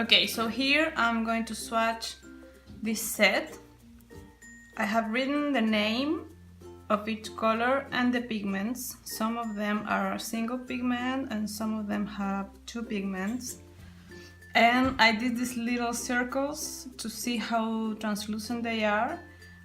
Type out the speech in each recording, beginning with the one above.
Okay, so here I'm going to swatch this set. I have written the name of each color and the pigments. Some of them are a single pigment and some of them have two pigments. And I did these little circles to see how translucent they are.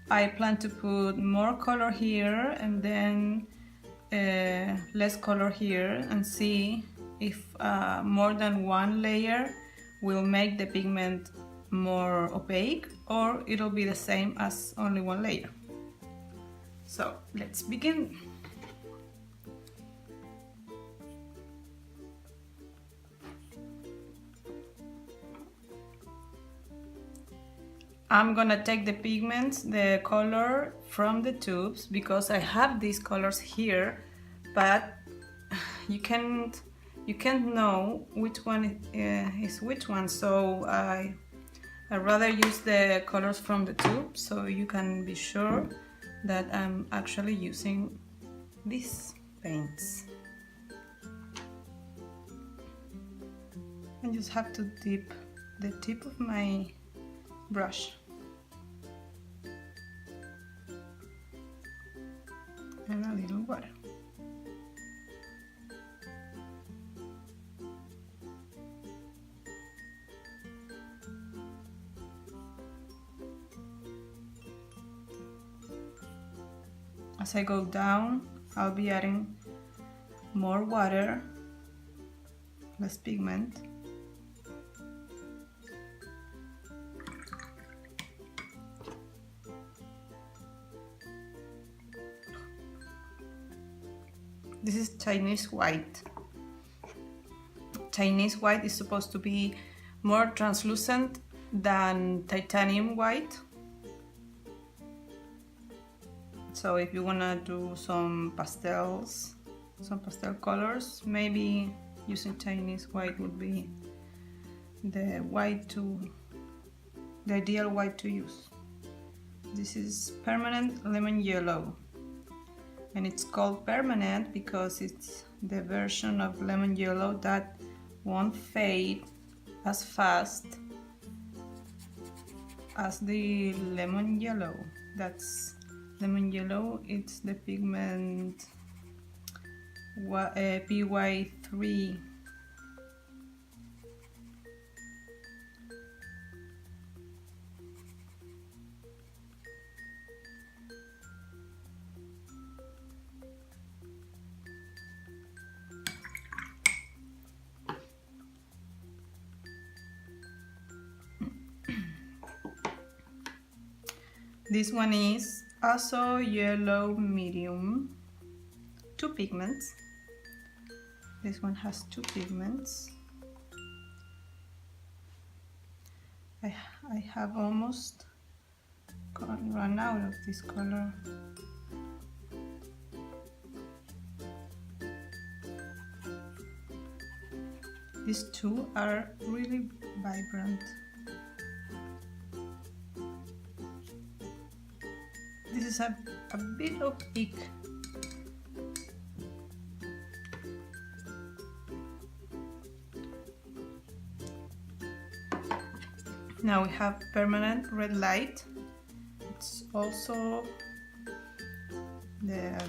I plan to put more color here and then less color here and see if more than one layer will make the pigment more opaque or it'll be the same as only one layer. So let's begin. I'm gonna take the pigments, the color from the tubes because I have these colors here, but you can't know which one is which one, so I'd rather use the colors from the tube so you can be sure that I'm actually using these paints. I just have to dip the tip of my brush and a little water. As I go down, I'll be adding more water, less pigment. This is Chinese white. Chinese white is supposed to be more translucent than titanium white. So if you wanna do some pastels, some pastel colors, maybe using Chinese white would be the ideal white to use. This is permanent lemon yellow. And it's called permanent because it's the version of lemon yellow that won't fade as fast as the lemon yellow. That's lemon yellow, it's the pigment PY3. This one is also yellow medium, two pigments. This one has two pigments. I have almost run out of this color. These two are really vibrant. This is a bit opaque. Now we have permanent red light. It's also the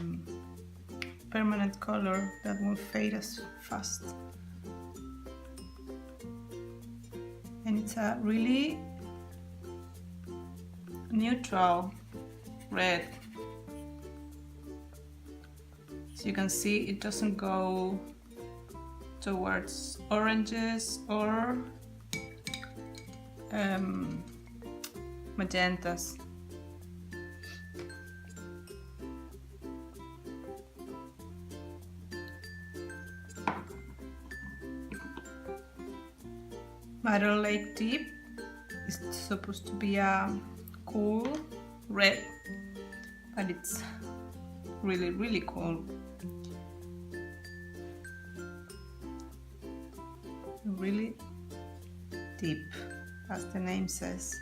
permanent color that won't fade as fast. And it's a really neutral red. So you can see it doesn't go towards oranges or magentas. Madder Lake tip is supposed to be a cool red, but it's really cool. Really deep, as the name says.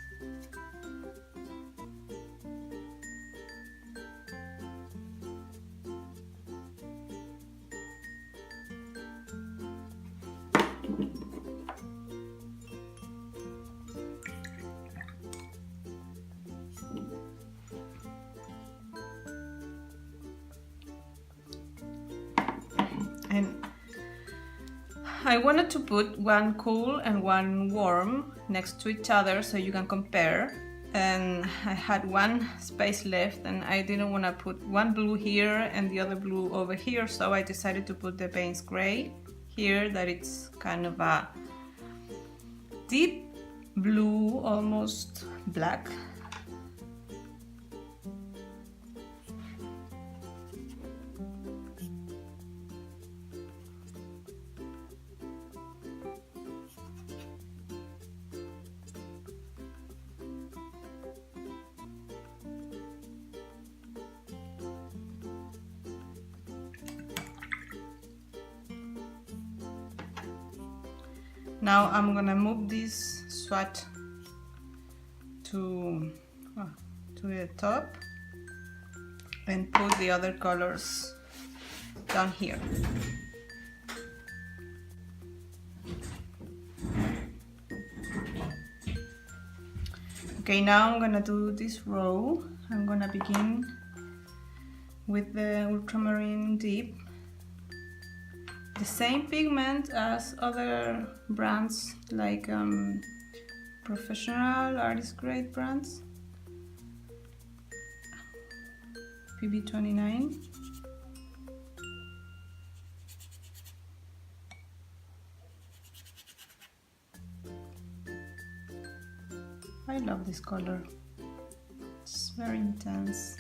I wanted to put one cool and one warm next to each other so you can compare, and I had one space left and I didn't want to put one blue here and the other blue over here, so I decided to put the Payne's gray here, that it's kind of a deep blue, almost black. Now I'm gonna move this swatch to the top and put the other colors down here. Okay, now I'm gonna do this row. I'm gonna begin with the ultramarine deep. The same pigment as other brands, like professional artist grade brands. PB29. I love this color. It's very intense.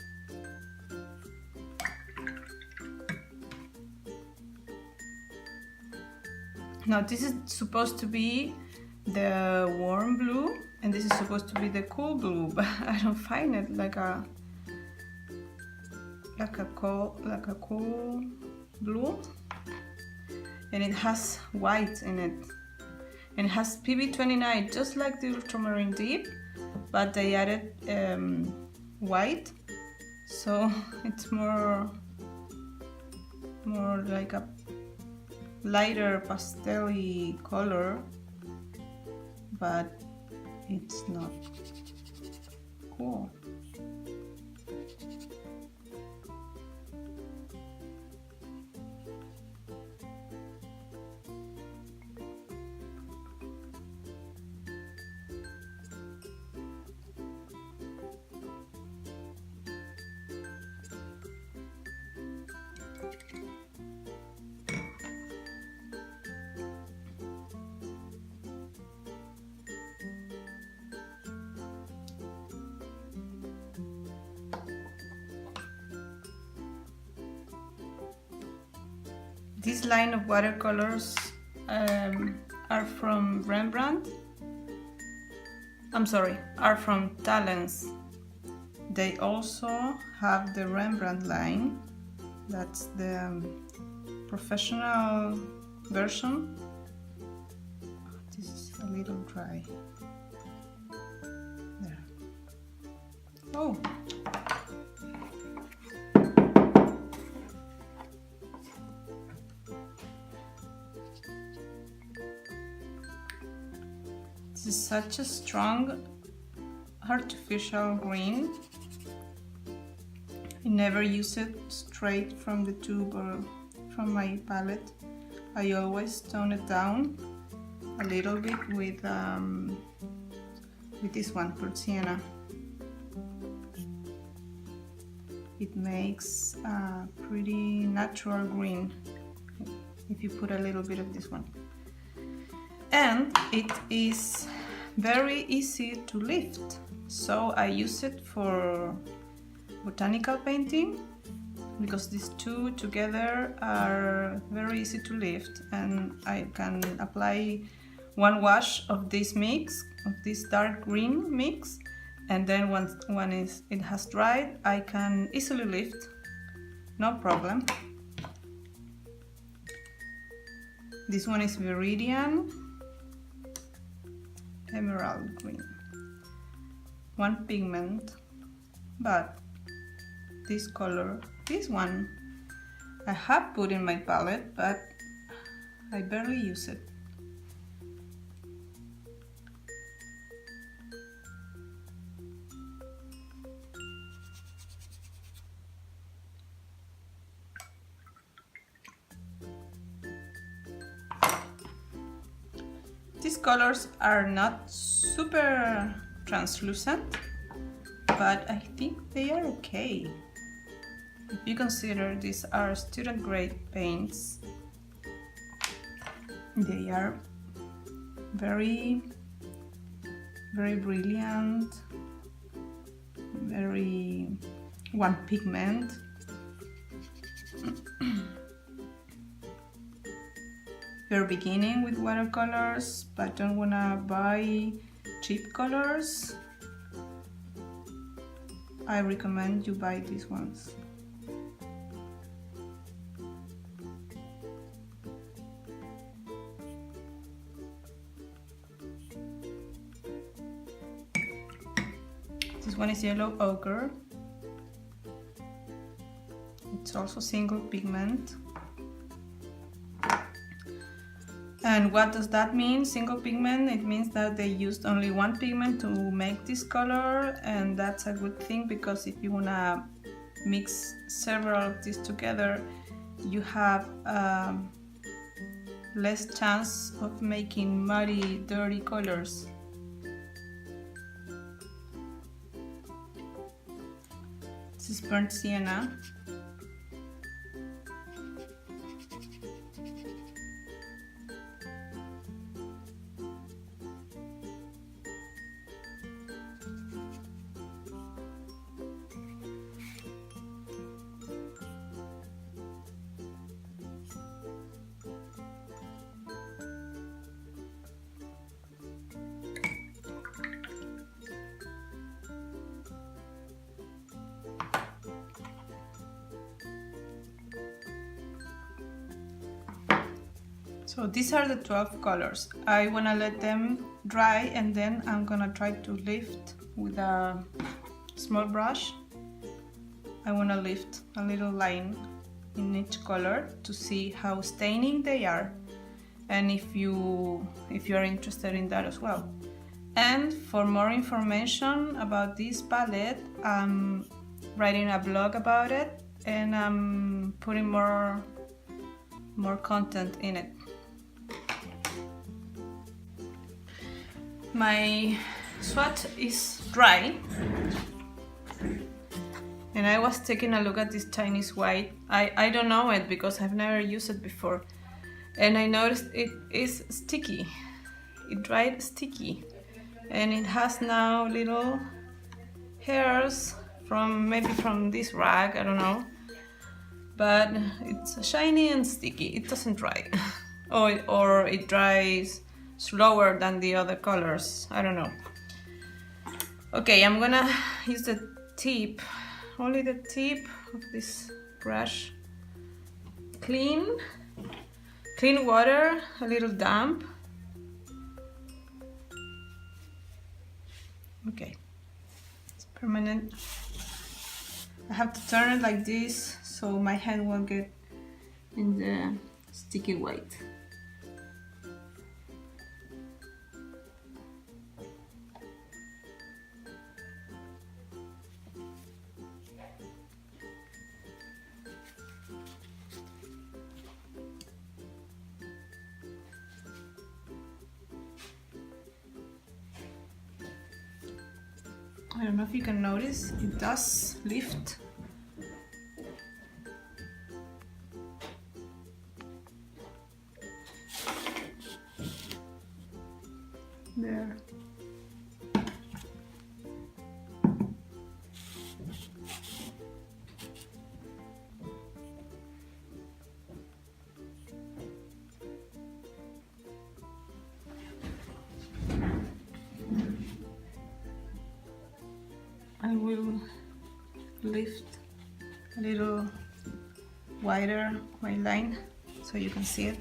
Now this is supposed to be the warm blue and this is supposed to be the cool blue, but I don't find it like a cool blue, and it has white in it, and it has PB29 just like the ultramarine deep, but they added white, so it's more like a lighter pastel-y color, but it's not cool. This line of watercolors are from Rembrandt. I'm sorry, are from Talents. They also have the Rembrandt line. That's the professional version. This is a little dry. There. Oh. This is such a strong artificial green. I never use it straight from the tube or from my palette. I always tone it down a little bit with this one, called Sienna. It makes a pretty natural green if you put a little bit of this one. And it is very easy to lift, so I use it for botanical painting because these two together are very easy to lift, and I can apply one wash of this mix, of this dark green mix, and then once it has dried, I can easily lift, no problem. This one is Viridian Emerald green, one pigment, but this color, this one, I have put in my palette, but I barely use it. colors are not super translucent, but I think they are okay. If you consider these are student grade paints, they are very brilliant, very one pigment. You're beginning with watercolors but don't wanna buy cheap colors, I recommend you buy these ones. This one is yellow ochre. It's also single pigment. And what does that mean, single pigment? It means that they used only one pigment to make this color, and that's a good thing, because if you wanna mix several of these together, you have less chance of making muddy, dirty colors. This is burnt sienna. So these are the 12 colors. I want to let them dry, and then I'm gonna try to lift with a small brush. I want to lift a little line in each color to see how staining they are, and if you're interested in that as well. And for more information about this palette, I'm writing a blog about it, and I'm putting more content in it. My swatch is dry, and I was taking a look at this Chinese white. I don't know it because I've never used it before, and I noticed it is sticky. It dried sticky, and it has now little hairs maybe from this rag, I don't know, but it's shiny and sticky. It doesn't dry or it dries slower than the other colors, I don't know. Okay, I'm gonna use the tip, only the tip of this brush. Clean water, a little damp. Okay, it's permanent. I have to turn it like this so my hand won't get in the sticky white. I don't know if you can notice, it does lift. There. I will lift a little wider my line so you can see it.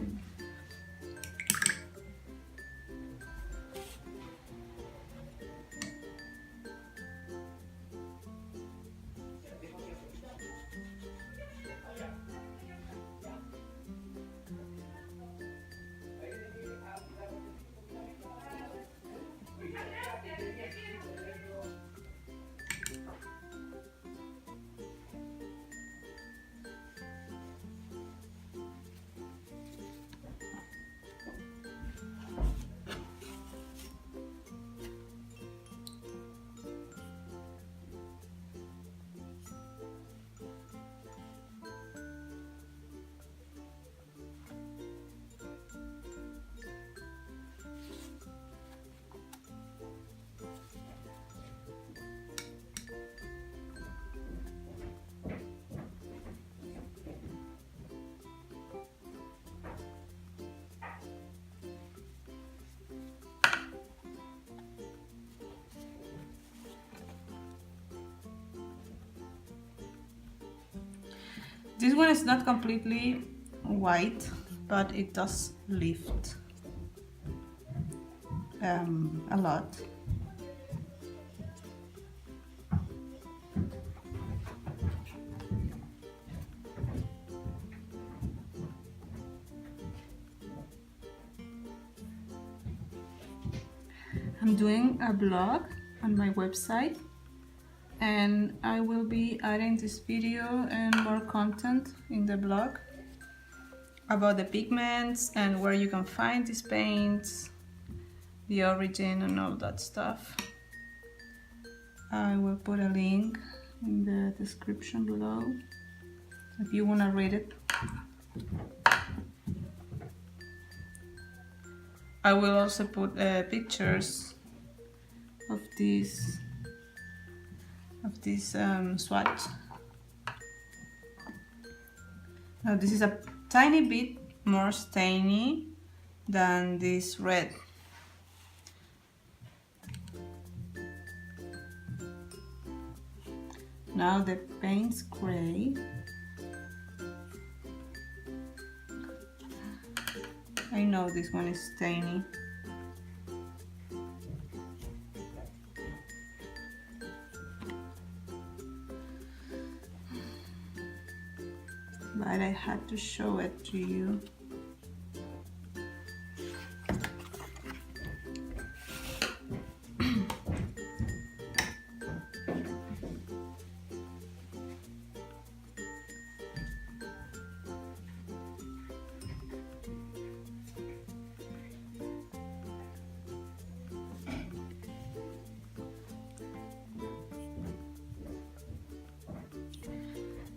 This one is not completely white, but it does lift a lot. I'm doing a blog on my website, and I will be adding this video and more content in the blog about the pigments and where you can find these paints, the origin and all that stuff. I will put a link in the description below if you want to read it. I will also put pictures of this swatch. Now this is a tiny bit more stainy than this red. Now the paint's gray. I know this one is stainy. But I had to show it to you.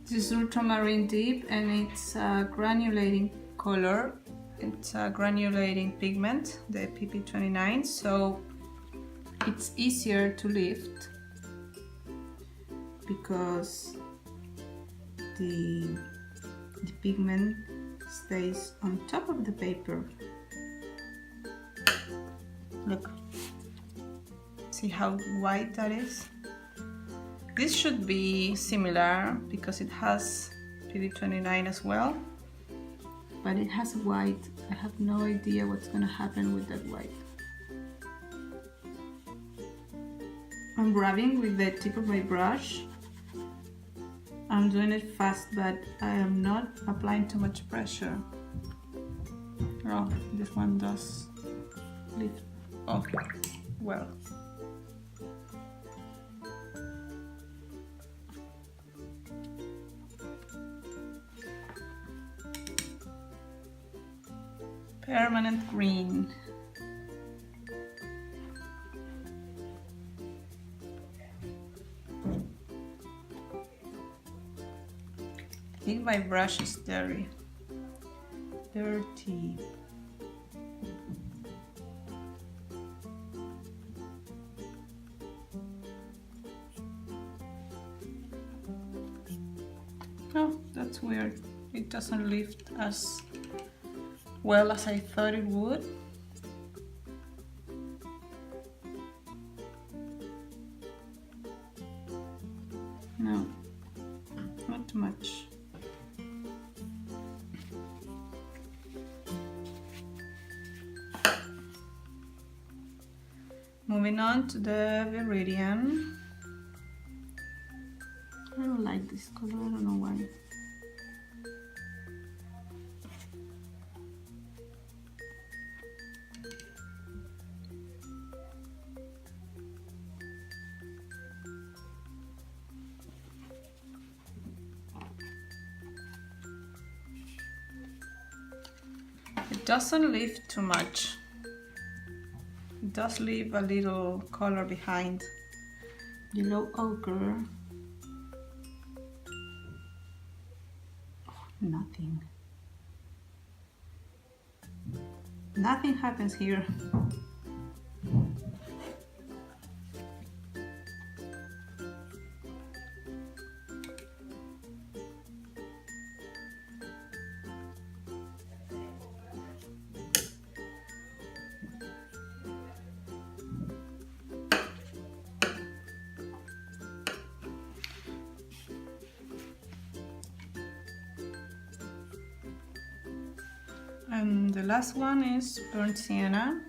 This is ultramarine deep, and it's a granulating color. It's a granulating pigment, the PP29, so it's easier to lift because the pigment stays on top of the paper. Look, see how white that is? This should be similar because it has PP29 as well, but it has white. I have no idea what's gonna happen with that white. I'm grabbing with the tip of my brush. I'm doing it fast, but I am not applying too much pressure. Oh, this one does lift. Oh, well. Permanent green. I think my brush is dirty. Oh, that's weird. It doesn't lift as well as I thought it would. No, not too much. Moving on to the Viridian. I don't like this color, I don't know why. It doesn't lift too much. It does leave a little color behind. Yellow ochre. Oh, nothing. Nothing happens here. And the last one is burnt sienna.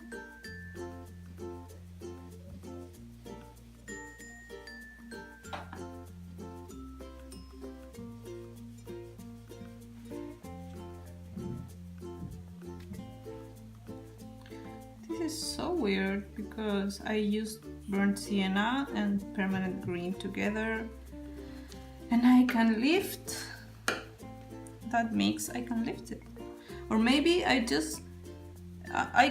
This is so weird because I used burnt sienna and permanent green together, and I can lift that mix. I can lift it, or maybe I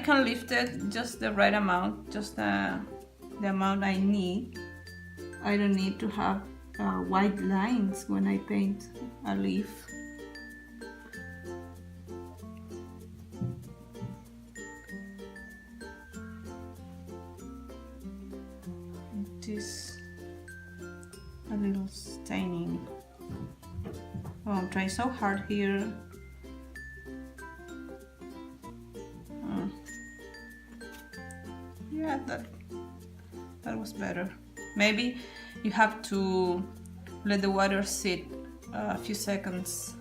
can lift it just the right amount, just the amount I need. I don't need to have white lines when I paint a leaf. This a little staining. Oh, I'm trying so hard here. Yeah, that was better. Maybe you have to let the water sit a few seconds.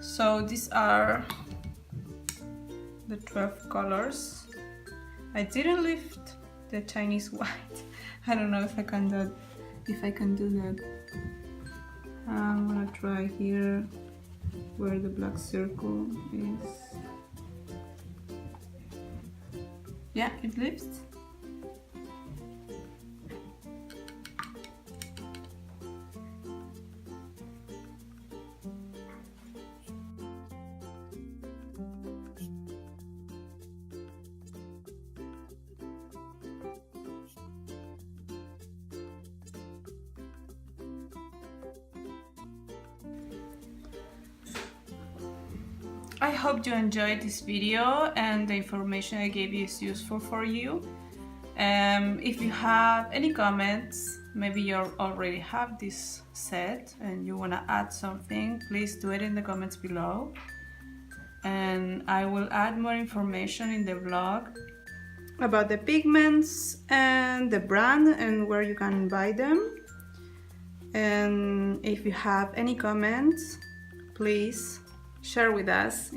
So these are the 12 colors. I didn't lift the Chinese white. I don't know if I can do that. I'm gonna try here where the black circle is. Yeah, it lifts. I hope you enjoyed this video and the information I gave you is useful for you. If you have any comments, maybe you already have this set and you want to add something, please do it in the comments below. And I will add more information in the vlog about the pigments and the brand and where you can buy them. And if you have any comments, please share with us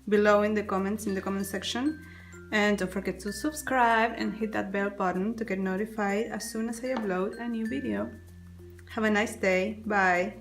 below in the comment section, and don't forget to subscribe and hit that bell button to get notified as soon as I upload a new video. Have a nice day. Bye.